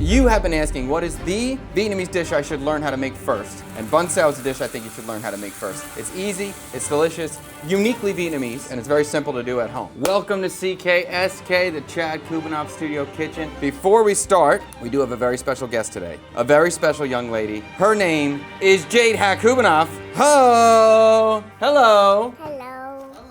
You have been asking, what is the Vietnamese dish I should learn how to make first? And banh xao is a dish I think you should learn how to make first. It's easy, it's delicious, uniquely Vietnamese, and it's very simple to do at home. Welcome to CKSK, the Chad Kubanoff Studio Kitchen. Before we start, we do have a very special guest today. A very special young lady. Her name is Jade Kubanoff. Ho! Hello! Hello.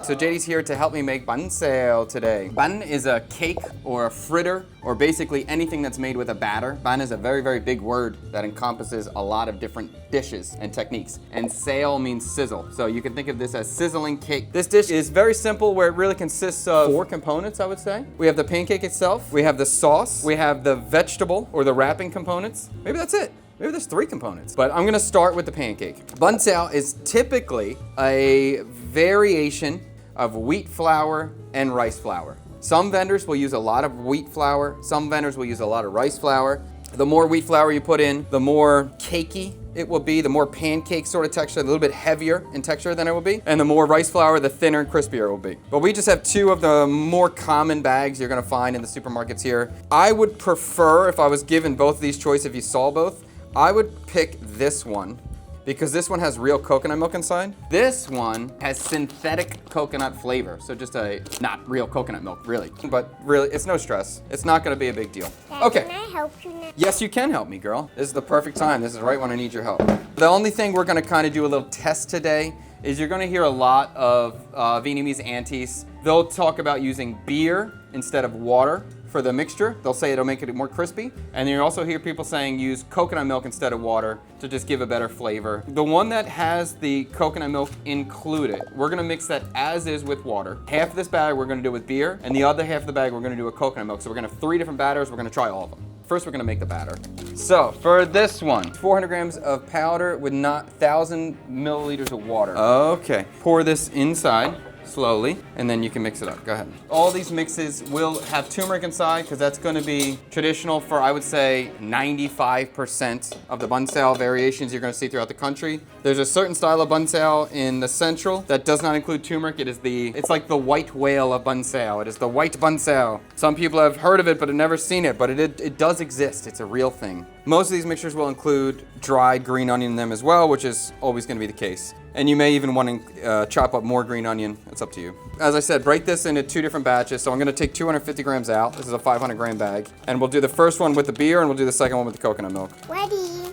So JD's here to help me make banh xao today. Banh is a cake or a fritter or basically anything that's made with a batter. Banh is a very, very big word that encompasses a lot of different dishes and techniques. And xao means sizzle. So you can think of this as sizzling cake. This dish is very simple where it really consists of 4 components, I would say. We have the pancake itself, we have the sauce, we have the vegetable or the wrapping components. Maybe that's it. Maybe there's 3 components, but I'm gonna start with the pancake. Banh xao is typically a variation of wheat flour and rice flour. Some vendors will use a lot of wheat flour, some vendors will use a lot of rice flour. The more wheat flour you put in, the more cakey it will be, the more pancake sort of texture, a little bit heavier in texture than it will be. And the more rice flour, the thinner and crispier it will be. But we just have 2 of the more common bags you're gonna find in the supermarkets here. I would prefer, if I was given both of these choices, if you saw both, I would pick this one because this one has real coconut milk inside. This one has synthetic coconut flavor. So just not real coconut milk, really. But really, it's no stress. It's not gonna be a big deal. Dad, Okay. Can I help you now? Yes, you can help me, girl. This is the perfect time. This is right when I need your help. The only thing we're gonna kind of do a little test today is you're gonna hear a lot of Vietnamese aunties. They'll talk about using beer instead of water for the mixture. They'll say it'll make it more crispy. And you also hear people saying use coconut milk instead of water to just give a better flavor. The one that has the coconut milk included, we're gonna mix that as is with water. Half of this bag we're gonna do with beer, and the other half of the bag we're gonna do with coconut milk. So we're gonna have 3 different batters. We're gonna try all of them. First, we're gonna make the batter. So for this one, 400 grams of powder with 1,000 milliliters of water. Okay, pour this inside slowly, and then you can mix it up. Go ahead. All these mixes will have turmeric inside because that's going to be traditional for, I would say, 95% of the banh xao variations you're going to see throughout the country. There's a certain style of banh xao in the central that does not include turmeric. It's like the white whale of banh xao. It is the white banh xao. Some people have heard of it but have never seen it, but it does exist. It's a real thing. Most of these mixtures will include dried green onion in them as well, which is always going to be the case. And you may even want to chop up more green onion. It's up to you. As I said, break this into 2 different batches. So I'm going to take 250 grams out. This is a 500 gram bag. And we'll do the first one with the beer, and we'll do the second one with the coconut milk. Ready.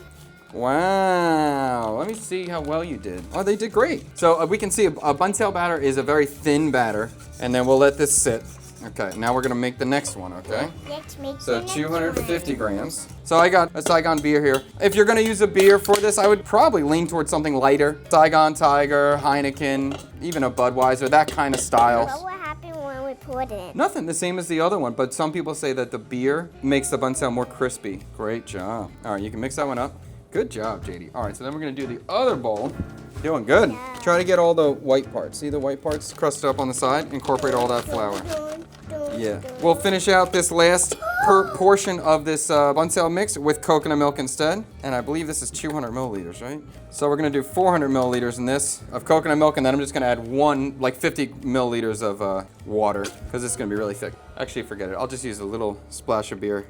Wow. Let me see how well you did. Oh, they did great. So we can see a banh xao batter is a very thin batter. And then we'll let this sit. Okay, now we're gonna make the next one, okay? Let's make So 250 grams. So I got a Saigon beer here. If you're gonna use a beer for this, I would probably lean towards something lighter. Saigon Tiger, Heineken, even a Budweiser, that kind of style. What will happen when we pour it in? Nothing, the same as the other one, but some people say that the beer makes the banh xao more crispy. Great job. All right, you can mix that one up. Good job, JD. All right, so then we're gonna do the other bowl. Doing good. Try to get all the white parts. See the white parts crusted up on the side? Incorporate all that flour. Yeah. We'll finish out this last portion of this banh xao mix with coconut milk instead. And I believe this is 200 milliliters, right? So we're gonna do 400 milliliters in this of coconut milk, and then I'm just gonna add 50 milliliters of water, because it's gonna be really thick. Actually, forget it. I'll just use a little splash of beer.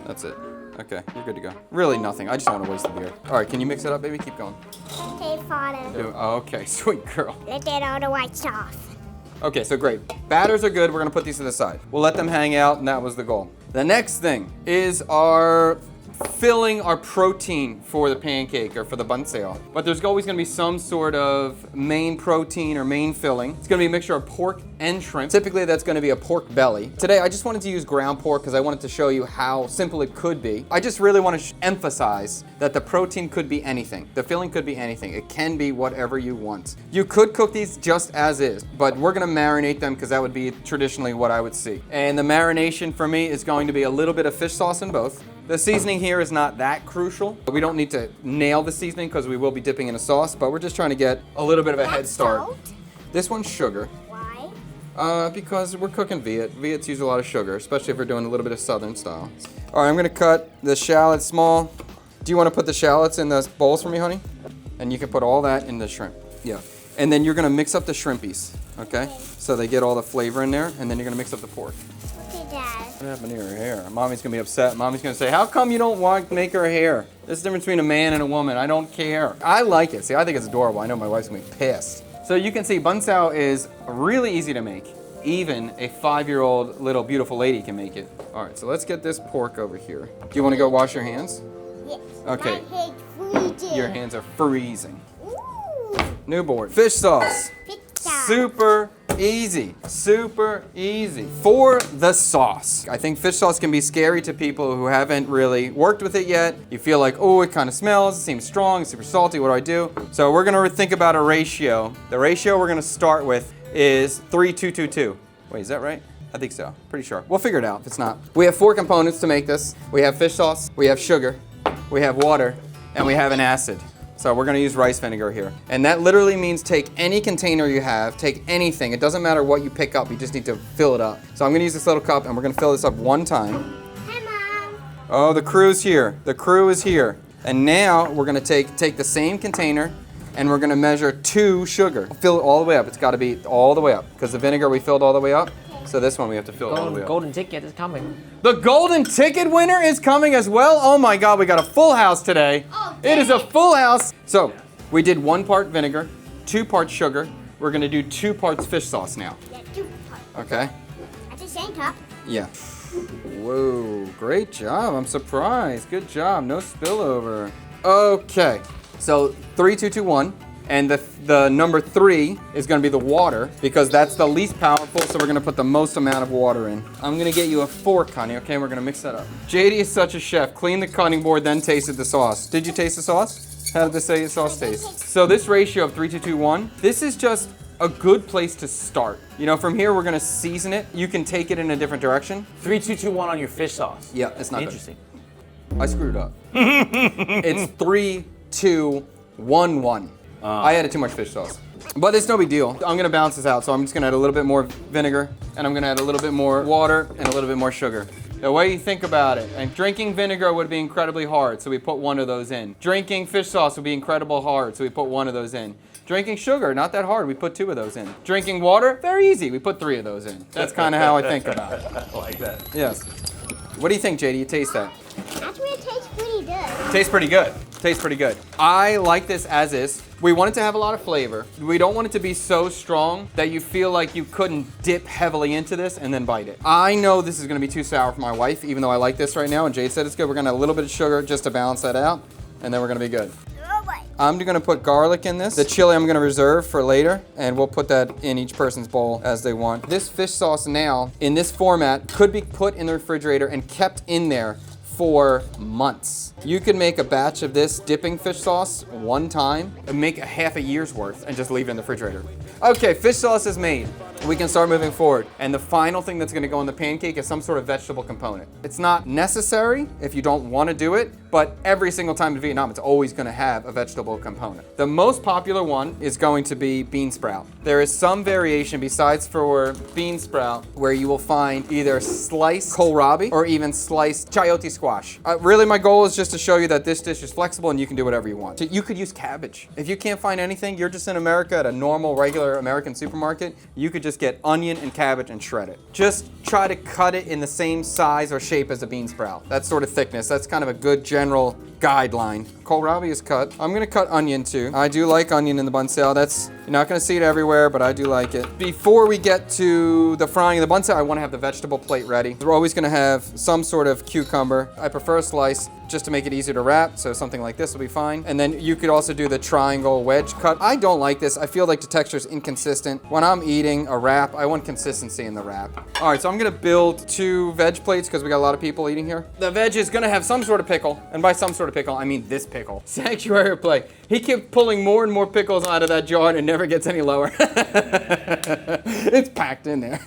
That's it. Okay, you're good to go. Really nothing. I just don't want to waste the beer. All right, can you mix it up, baby? Keep going. Okay, Father. Okay, sweet girl. Let's get all the whites off. Okay, so great. Batters are good. We're gonna put these to the side. We'll let them hang out, and that was the goal. The next thing is our filling, our protein for the pancake or for the banh xao. But there's always gonna be some sort of main protein or main filling. It's gonna be a mixture of pork and shrimp. Typically that's gonna be a pork belly. Today I just wanted to use ground pork because I wanted to show you how simple it could be. I just really want to emphasize that the protein could be anything. The filling could be anything. It can be whatever you want. You could cook these just as is, but we're gonna marinate them because that would be traditionally what I would see. And the marination for me is going to be a little bit of fish sauce in both. The seasoning here is not that crucial. We don't need to nail the seasoning because we will be dipping in a sauce, but we're just trying to get a little bit of a head start. Salt? This one's sugar. Why? Because we're cooking Viet. Viets use a lot of sugar, especially if we're doing a little bit of southern style. All right, I'm gonna cut the shallots small. Do you want to put the shallots in the bowls for me, honey? And you can put all that in the shrimp. Yeah. And then you're gonna mix up the shrimpies, okay? So they get all the flavor in there, and then you're gonna mix up the pork. Okay, Dad. What happened to her hair? Mommy's gonna be upset. Mommy's gonna say, how come you don't want to make her hair? There's the difference between a man and a woman. I don't care. I like it. See, I think it's adorable. I know my wife's gonna be pissed. So you can see bun sao is really easy to make. Even a 5-year-old little beautiful lady can make it. All right, so let's get this pork over here. Do you want to go wash your hands? Yes. Okay. My hand's freezing. Your hands are freezing. Ooh. New board. Fish sauce. Fish sauce. Super easy. Super easy. For the sauce. I think fish sauce can be scary to people who haven't really worked with it yet. You feel like, oh, it kind of smells, it seems strong, it's super salty, what do I do? So we're gonna think about a ratio. The ratio we're gonna start with is 3-2-2-2. Wait, is that right? I think so, pretty sure. We'll figure it out if it's not. We have 4 components to make this. We have fish sauce, we have sugar, we have water, and we have an acid. So we're gonna use rice vinegar here. And that literally means take any container you have, take anything. It doesn't matter what you pick up, you just need to fill it up. So I'm gonna use this little cup and we're gonna fill this up 1 time. Hi, Mom. Oh, the crew's here. The crew is here. And now we're gonna take the same container and we're gonna measure 2 sugar. Fill it all the way up. It's gotta be all the way up because the vinegar we filled all the way up. So this one we have to fill all the way up. Golden ticket is coming. The golden ticket winner is coming as well. Oh my God, we got a full house today. Oh, it is a full house. So we did 1 part vinegar, 2 parts sugar. We're gonna do 2 parts fish sauce now. Yeah, 2 parts. Okay? At the same cup. Yeah. Whoa, great job. I'm surprised. Good job. No spillover. Okay. So 3-2-2-1. And the number 3 is gonna be the water because that's the least powerful, so we're gonna put the most amount of water in. I'm gonna get you a fork, honey, okay? We're gonna mix that up. JD is such a chef. Cleaned the cutting board, then tasted the sauce. Did you taste the sauce? How did the sauce taste? So this ratio of 3-2-2-1, this is just a good place to start. You know, from here we're gonna season it. You can take it in a different direction. 3-2-2-1 on your fish sauce. Yeah, it's not interesting. Good. I screwed up. It's 3-2-1-1. I added too much fish sauce. But it's no big deal. I'm gonna balance this out, so I'm just gonna add a little bit more vinegar, and I'm gonna add a little bit more water, and a little bit more sugar. The way you think about it, and drinking vinegar would be incredibly hard, so we put 1 of those in. Drinking fish sauce would be incredibly hard, so we put 1 of those in. Drinking sugar, not that hard, we put 2 of those in. Drinking water, very easy, we put 3 of those in. That's kind of how I think about it. I like that. Yes. What do you think, JD? You taste that? Actually, it tastes pretty good. Tastes pretty good. Tastes pretty good. I like this as is. We want it to have a lot of flavor. We don't want it to be so strong that you feel like you couldn't dip heavily into this and then bite it. I know this is gonna be too sour for my wife, even though I like this right now, and Jade said it's good. We're gonna add a little bit of sugar just to balance that out, and then we're gonna be good. Oh, boy. I'm gonna put garlic in this. The chili I'm gonna reserve for later, and we'll put that in each person's bowl as they want. This fish sauce now, in this format, could be put in the refrigerator and kept in there for months. You could make a batch of this dipping fish sauce 1 time and make a half a year's worth and just leave it in the refrigerator. Okay, fish sauce is made. We can start moving forward. And the final thing that's gonna go in the pancake is some sort of vegetable component. It's not necessary if you don't wanna do it, but every single time in Vietnam, it's always gonna have a vegetable component. The most popular one is going to be bean sprout. There is some variation besides for bean sprout where you will find either sliced kohlrabi or even sliced chayote squash. Really, my goal is just to show you that this dish is flexible and you can do whatever you want. So you could use cabbage. If you can't find anything, you're just in America at a normal, regular American supermarket, you could just get onion and cabbage and shred it. Just try to cut it in the same size or shape as a bean sprout. That sort of thickness. That's kind of a good general guideline. Kohlrabi is cut. I'm gonna cut onion too. I do like onion in the bun sao. You're not gonna see it everywhere, but I do like it. Before we get to the frying of the bun sao, I wanna have the vegetable plate ready. We're always gonna have some sort of cucumber. I prefer a slice just to make it easier to wrap, so something like this will be fine. And then you could also do the triangle wedge cut. I don't like this. I feel like the texture is inconsistent. When I'm eating a wrap, I want consistency in the wrap. All right, so I'm gonna build 2 veg plates because we got a lot of people eating here. The veg is gonna have some sort of pickle, and by some sort of pickle, I mean this pickle. Sanctuary plate. He keeps pulling more and more pickles out of that jar and it never gets any lower. It's packed in there.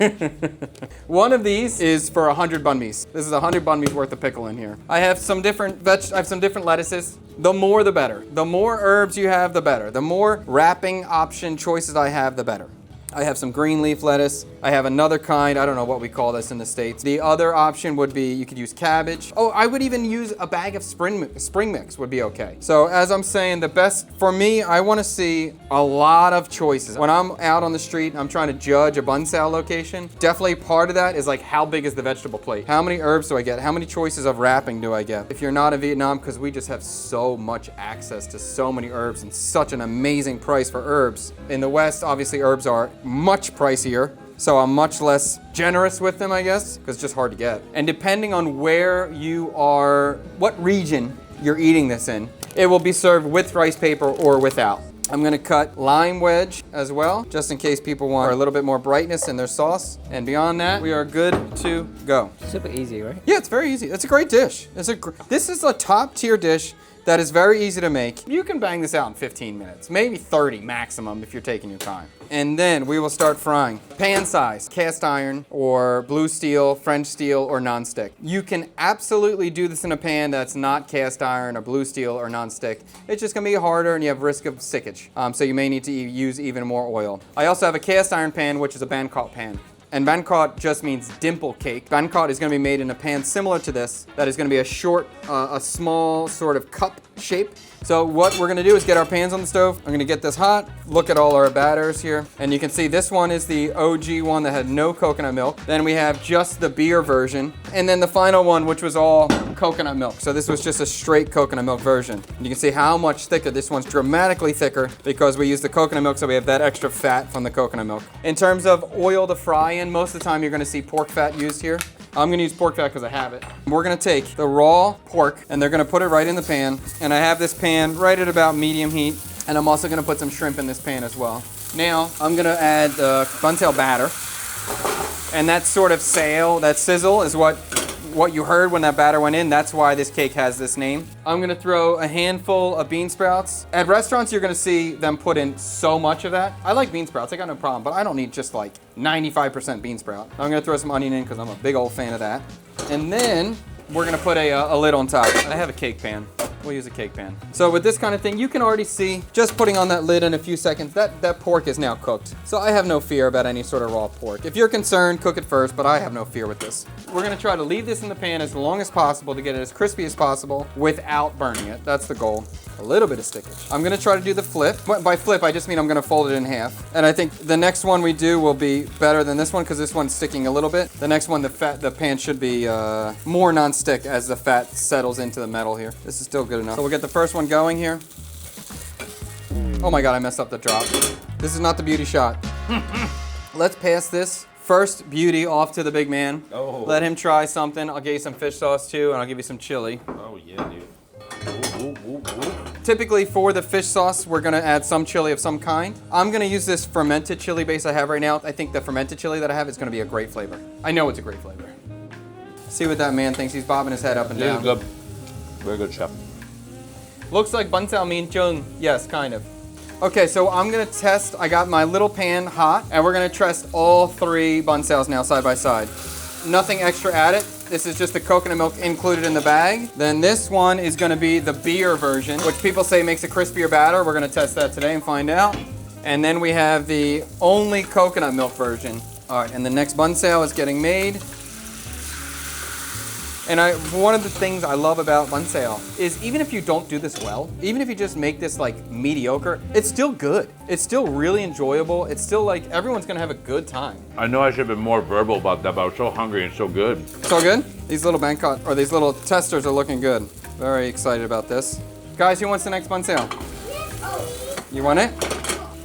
One of these is for 100 banh mi's. This is 100 banh mi's worth of pickle in here. I have some different lettuces. The more the better. The more herbs you have, the better. The more wrapping option choices I have, the better. I have some green leaf lettuce. I have another kind. I don't know what we call this in the States. The other option would be you could use cabbage. Oh, I would even use a bag of spring mix would be okay. So as I'm saying, the best for me, I want to see a lot of choices. When I'm out on the street and I'm trying to judge a bun sale location, definitely part of that is like how big is the vegetable plate? How many herbs do I get? How many choices of wrapping do I get? If you're not in Vietnam, because we just have so much access to so many herbs and such an amazing price for herbs. In the West, obviously herbs are much pricier, so I'm much less generous with them, I guess, because it's just hard to get. And depending on where you are, what region you're eating this in, it will be served with rice paper or without. I'm gonna cut lime wedge as well, just in case people want a little bit more brightness in their sauce. And beyond that, we are good to go. Super easy, right? Yeah, it's very easy. It's a great dish. This is a top tier dish that is very easy to make. You can bang this out in 15 minutes, maybe 30 maximum if you're taking your time. And then we will start frying. Pan size, cast iron or blue steel, French steel, or nonstick. You can absolutely do this in a pan that's not cast iron or blue steel or nonstick. It's just gonna be harder and you have risk of stickage. So you may need to use even more oil. I also have a cast iron pan, which is a banh pan. And banh just means dimple cake. Banh is going to be made in a pan similar to this. That is going to be a small sort of cup shape. So what we're going to do is get our pans on the stove. I'm going to get this hot. Look at all our batters here. And you can see this one is the OG one that had no coconut milk. Then we have just the beer version. And then the final one, which was all coconut milk. So this was just a straight coconut milk version. And you can see how much thicker. This one's dramatically thicker because we use the coconut milk, so we have that extra fat from the coconut milk. In terms of oil to fry in, most of the time you're going to see pork fat used here. I'm going to use pork fat because I have it. We're going to take the raw pork and they're going to put it right in the pan. And I have this pan right at about medium heat. And I'm also going to put some shrimp in this pan as well. Now I'm going to add the bun tail batter. And that sort of that sizzle is what you heard when that batter went in. That's why this cake has this name. I'm gonna throw a handful of bean sprouts. At restaurants, you're gonna see them put in so much of that. I like bean sprouts, I got no problem, but I don't need just like 95% bean sprout. I'm gonna throw some onion in because I'm a big old fan of that. And then we're gonna put a lid on top. I have a cake pan. We'll use a cake pan. So with this kind of thing, you can already see, just putting on that lid in a few seconds, that pork is now cooked. So I have no fear about any sort of raw pork. If you're concerned, cook it first, but I have no fear with this. We're gonna try to leave this in the pan as long as possible to get it as crispy as possible without burning it. That's the goal. A little bit of stickage. I'm gonna try to do the flip. By flip, I just mean I'm gonna fold it in half. And I think the next one we do will be better than this one because this one's sticking a little bit. The next one, the pan should be more non-stick as the fat settles into the metal here. This is still good enough. So we'll get the first one going here. Oh my God, I messed up the drop. This is not the beauty shot. Let's pass this first beauty off to the big man. Oh. Let him try something. I'll give you some fish sauce too, and I'll give you some chili. Oh yeah, dude. Ooh, ooh, ooh, ooh. Typically for the fish sauce, we're gonna add some chili of some kind. I'm gonna use this fermented chili base I have right now. I think the fermented chili that I have is gonna be a great flavor. I know it's a great flavor. See what that man thinks. He's bobbing his head up and This down. is good. Very good, chef. Looks like bun sao min chung. Yes, kind of. Okay, so I'm gonna test. I got my little pan hot, and we're gonna test all three bun saos now side by side. Nothing extra added. This is just the coconut milk included in the bag. Then this one is gonna be the beer version, which people say makes a crispier batter. We're gonna test that today and find out. And then we have the only coconut milk version. All right, and the next bun sao is getting made. And one of the things I love about bun sao is even if you don't do this well, even if you just make this like mediocre, it's still good. It's still really enjoyable. It's still like everyone's gonna have a good time. I know I should have been more verbal about that, but I was so hungry and so good. So good? These little Bangkok, or these little testers are looking good. Very excited about this. Guys, who wants the next bun sao? You want it?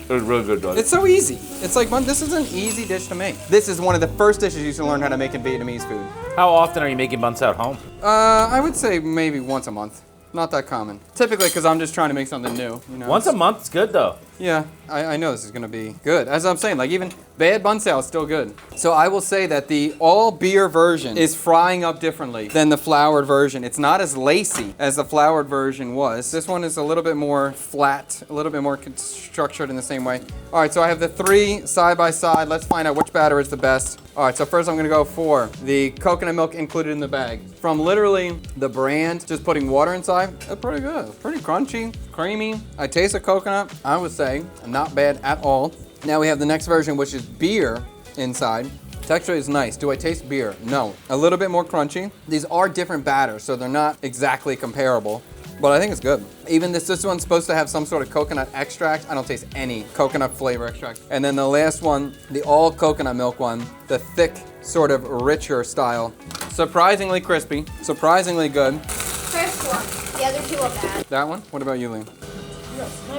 It was really good, though. It's so easy. It's like, this is an easy dish to make. This is one of the first dishes you should learn how to make in Vietnamese food. How often are you making buns at home? I would say maybe once a month. Not that common. Typically, because I'm just trying to make something new. You know? Once a month's good though. Yeah, I know this is gonna be good. As I'm saying, like even bad bun sao is still good. So I will say that the all beer version is frying up differently than the floured version. It's not as lacy as the floured version was. This one is a little bit more flat, a little bit more structured in the same way. All right, so I have the three side by side. Let's find out which batter is the best. All right, so first I'm gonna go for the coconut milk included in the bag. From literally the brand, just putting water inside, it's pretty good. Pretty crunchy, creamy. I taste the coconut, I would say, not bad at all. Now we have the next version, which is beer inside. Texture is nice. Do I taste beer? No. A little bit more crunchy. These are different batters, so they're not exactly comparable, but I think it's good. Even this one's supposed to have some sort of coconut extract. I don't taste any coconut flavor extract. And then the last one, the all coconut milk one, the thick, sort of richer style. Surprisingly crispy, surprisingly good. First one. The other two are bad. That one? What about you, Liam?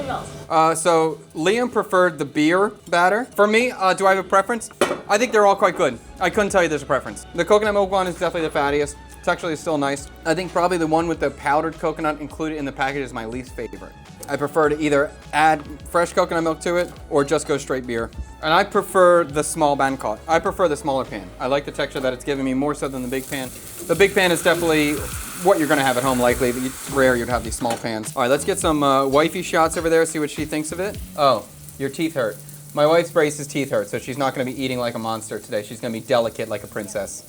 No. So Liam preferred the beer batter. For me, do I have a preference? I think they're all quite good. I couldn't tell you there's a preference. The coconut milk one is definitely the fattiest. It's actually still nice. I think probably the one with the powdered coconut included in the package is my least favorite. I prefer to either add fresh coconut milk to it or just go straight beer. And I prefer the small banh caught. I prefer the smaller pan. I like the texture that it's giving me more so than the big pan. The big pan is definitely what you're gonna have at home likely, but it's rare you'd have these small pans. All right, let's get some wifey shots over there, see what she thinks of it. Oh, your teeth hurt. My wife's brace's teeth hurt, so she's not gonna be eating like a monster today. She's gonna be delicate like a princess.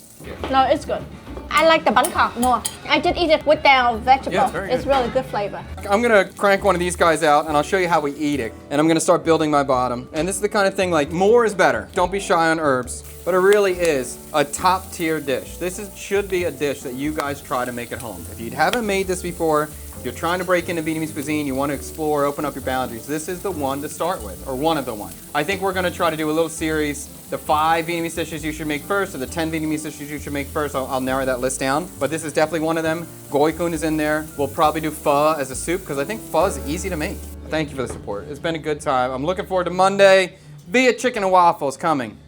No, it's good. I like the banh caught more. I just eat it without vegetable. Yeah, it's very good. really good flavor. I'm gonna crank one of these guys out and I'll show you how we eat it. And I'm gonna start building my bottom. And this is the kind of thing like more is better. Don't be shy on herbs. But it really is a top tier dish. Should be a dish that you guys try to make at home. If you haven't made this before, if you're trying to break into Vietnamese cuisine, you want to explore, open up your boundaries, this is the one to start with, or one of the ones. I think we're gonna try to do a little series, the 5 Vietnamese dishes you should make first, or the 10 Vietnamese dishes you should make first. I'll narrow that list down, but this is definitely one of them. Goi kun is in there. We'll probably do pho as a soup, because I think pho is easy to make. Thank you for the support. It's been a good time. I'm looking forward to Monday. Viet Chicken and Waffles coming.